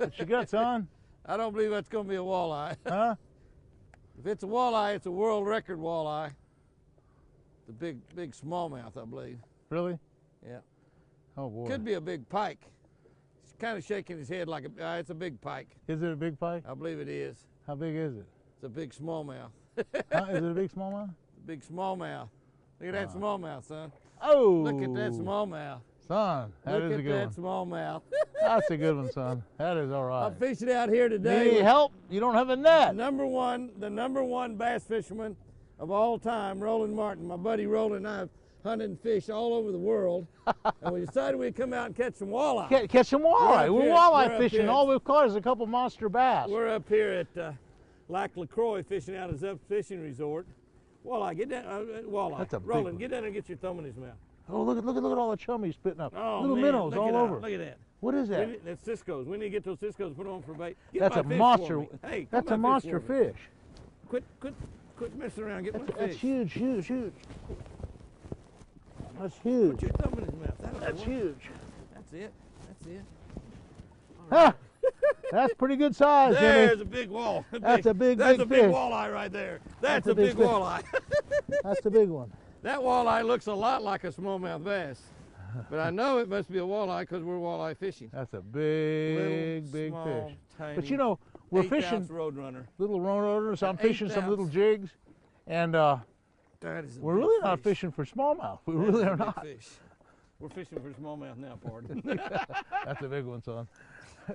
What you got, son? I don't believe that's going to be a walleye. Huh? If it's a walleye, it's a world record walleye. The big smallmouth, I believe. Really? Yeah. Oh boy. Could be a big pike. He's kind of shaking his head like it's a big pike. Is it a big pike? I believe it is. How big is it? It's a big smallmouth. Huh? Is it a big smallmouth? Big smallmouth. Look at that smallmouth, son. Oh! Look at that smallmouth. Son, that is a good one. Look at that smallmouth. That's a good one, son. That is all right. I'm fishing out here today. Need help? You don't have a net. The number one bass fisherman of all time, Roland Martin. My buddy Roland and I have hunted and fished all over the world. And we decided we'd come out and catch some walleye. Catch some walleye. We're walleye fishing. All we've caught is a couple monster bass. We're up here at Lac LaCroix fishing out of Zup Fishing Resort. Walleye, get down. Walleye. That's a big Roland, one. get down there and get your thumb in his mouth. Oh, look at all the chum he's spitting up. Oh, little man, minnows all over. Look at that. What is that? That's Cisco's. We need to get those Cisco's put on for bait. Get That's my a fish monster. for me. Hey, that's a monster fish. Quit messing around. Get my fish. That's huge. That's huge. Put your thumb in his mouth. That's huge. That's it. Ha! That's pretty good size, Jimmy. There's a big wall. That's a big That's a big fish. walleye right there. That's a big fish. walleye. That's the big one. That walleye looks a lot like a smallmouth bass, but I know it must be a walleye because we're walleye fishing. That's a big Small, fish. tiny, But you know, we're fishing Roadrunner. little roadrunners. I'm fishing some 8 little ounce. jigs, and That is a we're big really not fish. fishing for smallmouth. We That really is a are big not. Fish. We're fishing for smallmouth now, pardon. That's a big one, son.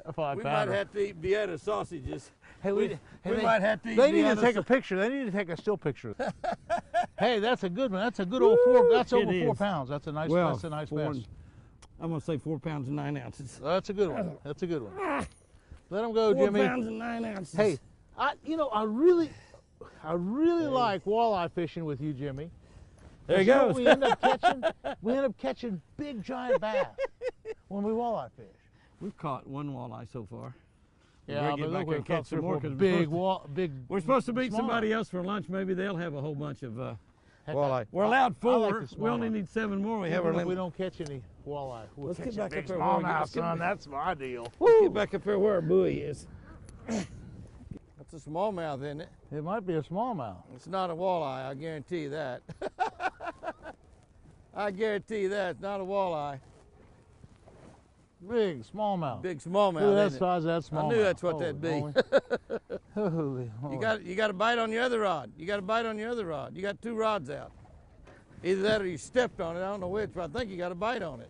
A We might have to eat Vienna sausages. Hey, we might have to eat They need to Vienna take a picture. They need to take a still picture. Hey, that's a good one. That's a good old four. That's over 4 pounds. That's a nice. That's a nice bass. I'm gonna say 4 pounds and 9 ounces. That's a good one. That's a good one. Let them go, 4 Jimmy. 4 pounds and 9 ounces. Hey, I really like walleye fishing with you, Jimmy. There you know go. what we end up catching? We end up catching big giant bass when we walleye fish. We've caught one walleye so far. Yeah, We're but back look, there we've and caught catch some more because big. we're supposed to meet smallmouth. somebody else for lunch. Maybe they'll have a whole bunch of Heck, walleye. We're allowed I like 4. the We only smallmouth. need 7 more. We have Even our if we limit. don't catch any walleye. We'll Let's get catch back big up there where we smallmouth, get- son. That's my deal. Let's get back up there where our buoy is. That's a smallmouth, isn't it? It might be a smallmouth. It's not a walleye. I guarantee you that. I guarantee you that. It's not a walleye. Big smallmouth. Big smallmouth. Look at that isn't it? size of that smallmouth. I knew that's what that'd be. Holy moly. You got a bite on your other rod. You got a bite on your other rod. You got 2 rods out. Either that or you stepped on it. I don't know which, but I think you got a bite on it.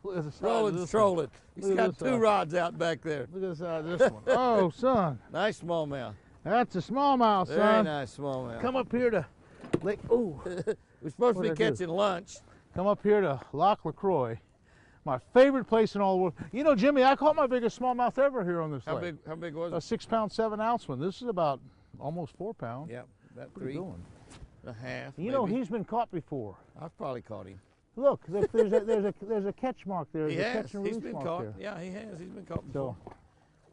Look at the size of Roland's this trolling. He's Look at got this 2 one. rods out back there. one. Look at the size of this one. Oh, son. Nice smallmouth. That's a smallmouth, Very son. nice smallmouth. Come up here to Lake. Ooh. We're supposed to be What'd I do? catching lunch. Come up here to Lac LaCroix. My favorite place in all the world. You know, Jimmy, I caught my biggest smallmouth ever here on this lake. How big was A it? 6 pound, 7 ounce one. This is about almost 4 pounds. Yep, about Pretty 3 good one. and a half. You know, maybe. he's been caught before. I've probably caught him. Look, there's a catch mark there. He There's a has. catch and He's release been mark caught. there. Yeah, he has. He's been caught before. So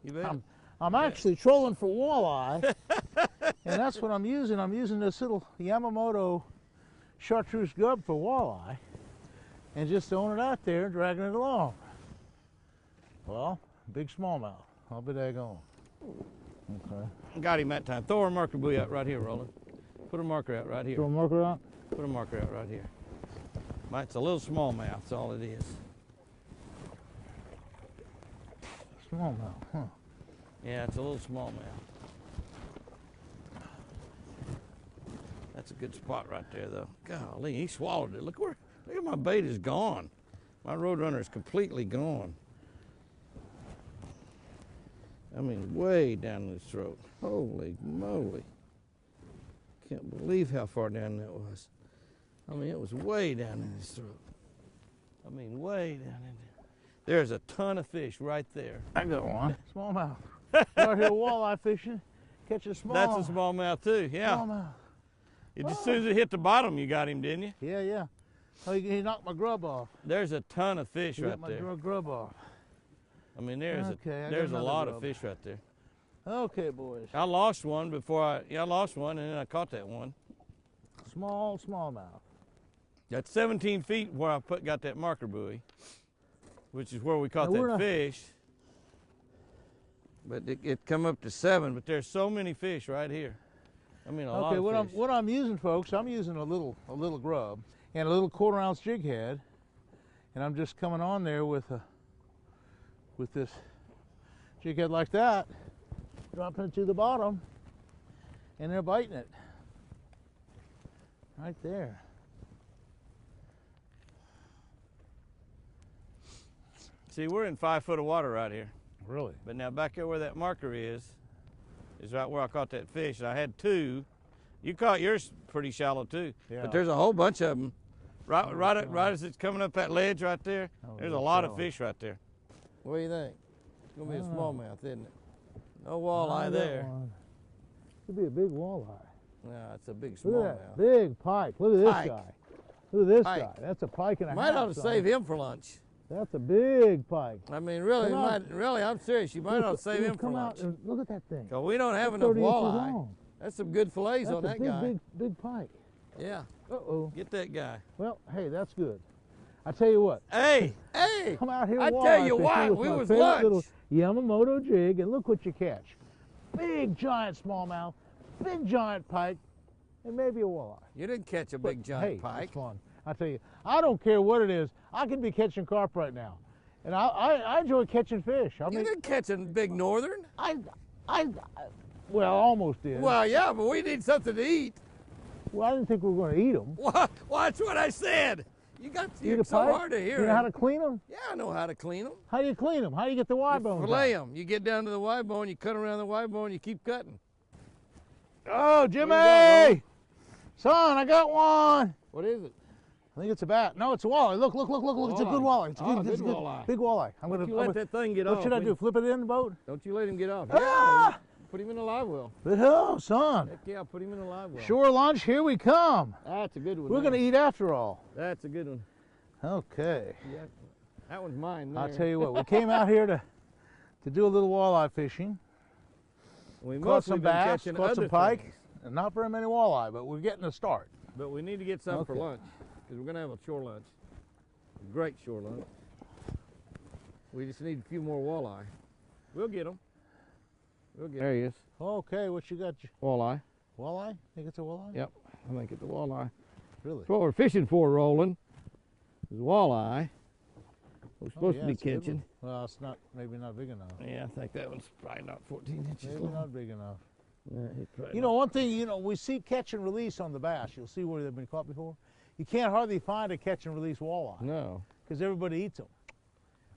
You bet. I'm actually trolling for walleye, and that's what I'm using. I'm using this little Yamamoto chartreuse gub for walleye, and just throwing it out there and dragging it along. Well, big smallmouth. I'll be daggone. Okay. Got him that time. Throw a marker buoy out right here, Roland. Put a marker out right here. Throw a marker out. Put a marker out right here. It's a little smallmouth, that's all it is. Smallmouth, huh? Yeah, it's a little smallmouth. That's a good spot right there, though. Golly, he swallowed it. Look at my bait is gone. My Roadrunner is completely gone. I mean, way down his throat. Holy moly. Can't believe how far down that was. I mean, it was way down in his throat. I mean, way down in there. There's a ton of fish right there. I got one. Smallmouth. Right here walleye fishing. Catch a small. That's a smallmouth too, yeah. Smallmouth. As soon as it hit the bottom, you got him, didn't you? Yeah, yeah. Oh, he knocked my grub off. There's a ton of fish He right got my there. grub off. I mean, there's Okay, I got a another lot grub. of fish right there. Okay, boys. I lost one I lost one and then I caught that one. Smallmouth. That's 17 feet where I got that marker buoy. which is where we caught Now, we're that not- fish. But it come up to 7, but there's so many fish right here. I mean, a lot Okay, of fish. what I'm using, folks, I'm using a little grub and a little 1/4 ounce jig head, and I'm just coming on there with this jig head like that, dropping it to the bottom, and they're biting it right there. See, we're in 5 foot of water right here. Really? But now back there where that marker is right where I caught that fish. And I had 2. You caught yours pretty shallow too. Yeah. But there's a whole bunch of them. Right as it's coming up that ledge right there, Oh, there's a that's lot of shallow. fish right there. What do you think? It's going to be a I don't know. smallmouth, isn't it? No walleye there. Could be a big walleye. No, it's a big Look at that smallmouth. big pike. Look at this Pike. guy. Look at this Pike. guy. That's a pike and a Might half. ought to son. save him for lunch. That's a big pike. I mean, really, Come on. really, I'm serious. You might ought to save him for Come lunch. out and look at that thing. Because we don't have That's enough 30 inches walleye. long. That's some good fillets That's on a that big, guy. big pike. Yeah, Uh-oh. get that guy. Well, hey, that's good. I tell you what. Hey, hey! Come out here. I tell walleye you fishing what, with we my was favorite lunch. little Yamamoto jig, and look what you catch. Big giant smallmouth, big giant pike, and maybe a walleye. You didn't catch a But, big giant hey, pike. It's fun. I tell you, I don't care what it is. I could be catching carp right now, and I enjoy catching fish. I You mean, didn't catch a big northern. well, I almost did. Well, yeah, but we need something to eat. Well, I didn't think we were going to eat them. Well, that's what I said. You're Eat a so pike? hard to hear. You know how to clean them? Yeah, I know how to clean them. How do you clean them? How do you get the Y You bones fillet out? them. You get down to the Y bone, you cut around the Y bone, you keep cutting. Oh, Jimmy! Where you Son, I got one. What is it? I think it's a bat. No, it's a walleye. Look, it's a good walleye. It's a Oh, good, it's good a walleye. big walleye. I'm gonna. You let that thing get off. What should I do? Flip it in the boat? Don't you let him get off. Ah! Yeah, put him in the live well. Oh, son. Heck yeah, put him in the live well. Shore lunch, here we come. That's a good one. We're there. gonna eat after all. That's a good one. Okay. Yeah, that one's mine there. I'll tell you what. We came out here to do a little walleye fishing. We Caught mostly some been bass, catching caught some other pike, things, and not very many walleye, but we're getting a start. but we need to get some for Okay. lunch because we're gonna have a shore lunch. A great shore lunch. We just need a few more walleye. We'll get them. We'll get. There he is. Okay, what you got? Walleye. Walleye? Think it's a walleye? Yep. I think it's a walleye. Really? That's what we're fishing for, Roland. Is walleye. We're Oh, supposed yeah, to be it's a good catching. one. Well, it's not. Maybe not big enough. Yeah, I think that one's probably not 14 inches Maybe long. not big enough. Yeah, he's probably You know, one thing, we see catch and release on the bass. You'll see where they've been caught before. You can't hardly find a catch and release walleye no. because everybody eats them.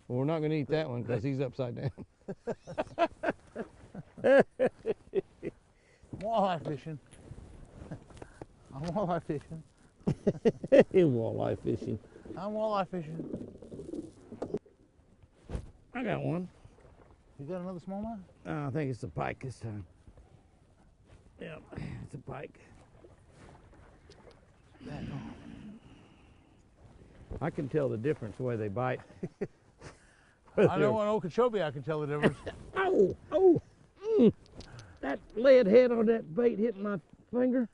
Well, we're not going to eat that one because he's upside down. Walleye fishing. I'm walleye fishing. Walleye fishing. I'm walleye fishing. I got one. You got another smallmouth? I think it's a pike this time. Yeah, it's a pike. I can tell the difference the way they bite. I know on Okeechobee I can tell the difference. Oh, oh, that lead head on that bait hitting my finger.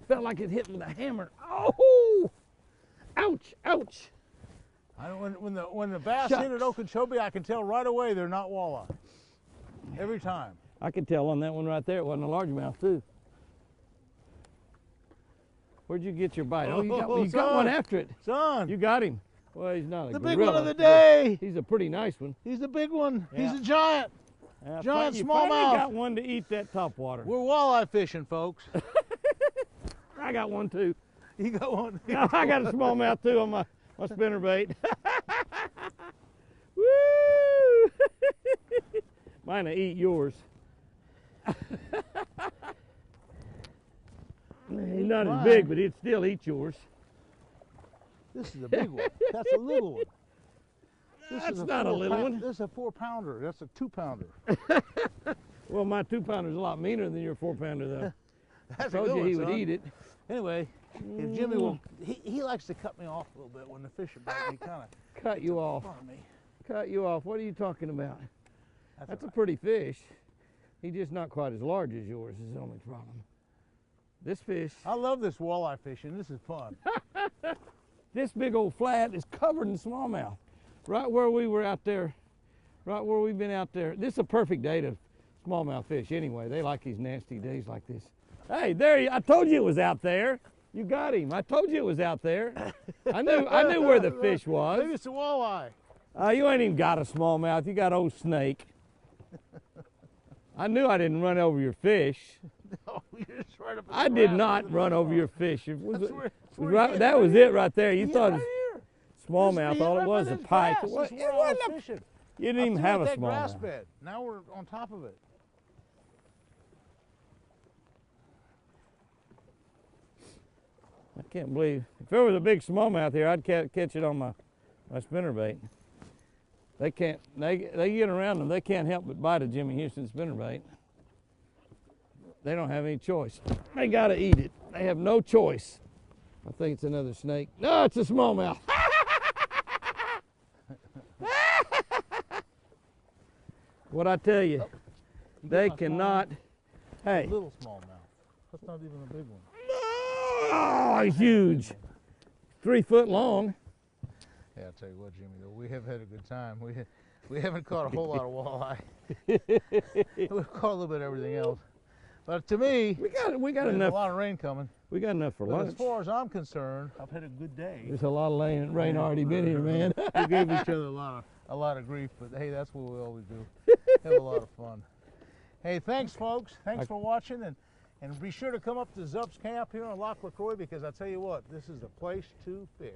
Felt like it hit with a hammer. Oh, ouch, ouch. When the bass hit at Okeechobee, I can tell right away they're not walleye. Every time. I could tell on that one right there it wasn't a largemouth too. Where'd you get your bite? Oh, you got one after it. Son, You got him. Well, he's not a the gorilla. big one of the day. He's a pretty nice one. He's the big one. Yeah. He's a giant. Giant You smallmouth. finally got one to eat that topwater. We're walleye fishing, folks. I got one too. You got one? No, I got a smallmouth too on my spinner bait. Woo! Mine will eat yours. He's not as big, but he'd still eat yours. This is a big one. That's a little one. That's not a little one. This is a 4-pounder. That's a 2-pounder. Well, my 2-pounder's a lot meaner than your 4-pounder, though. That's Told a good you one, he would son. eat it. Anyway, if Jimmy will, he likes to cut me off a little bit when the fish are biting. He kind of Cut you off. on me. Cut you off. What are you talking about? That's a all pretty fish. He's just not quite as large as yours is the only problem. This fish, right. I love this walleye fishing. This is fun. this big old flat is covered in smallmouth. right where we were out there, right where we've been out there. This is a perfect day to smallmouth fish anyway. They like these nasty days like this. Hey, there, I told you it was out there. You got him. I told you it was out there. I knew where the fish was. Maybe it's a walleye. You ain't even got a smallmouth. You got old snake. I knew I didn't run over your fish. No, you're just right up in the I did raft not with run the over walleye. your fish. It was, That's where it was he right, is, that right was here. it right there. You Yeah, thought right it here. was This smallmouth. is All right it was by a this pike. grass. It, This is it where I wasn't was a, fishing. you didn't Up even there have at a that grass smallmouth. bed. Now we're on top of it. I can't believe, if there was a big smallmouth here, I'd catch it on my spinnerbait. They can't, they get around them, they can't help but bite a Jimmy Houston spinnerbait. They don't have any choice. They gotta eat it. They have no choice. I think it's another snake. No, it's a smallmouth. What I tell you, You they got my cannot, hey. Little smallmouth. That's not even a big one. Oh, he's huge. 3 foot long. Yeah, I'll tell you what, Jimmy, though, we have had a good time. We haven't caught a whole lot of walleye. We've caught a little bit of everything else. But to me, We got there's enough. a lot of rain coming. We got enough for But as lunch. far as I'm concerned, I've had a good day. There's a lot of rain already been here, man. We gave each other a lot of grief, but hey, that's what we always do. Have a lot of fun. Hey, thanks, folks. Thanks for watching, and be sure to come up to Zup's camp here on Loch LaCroix, because I tell you what, this is the place to fish.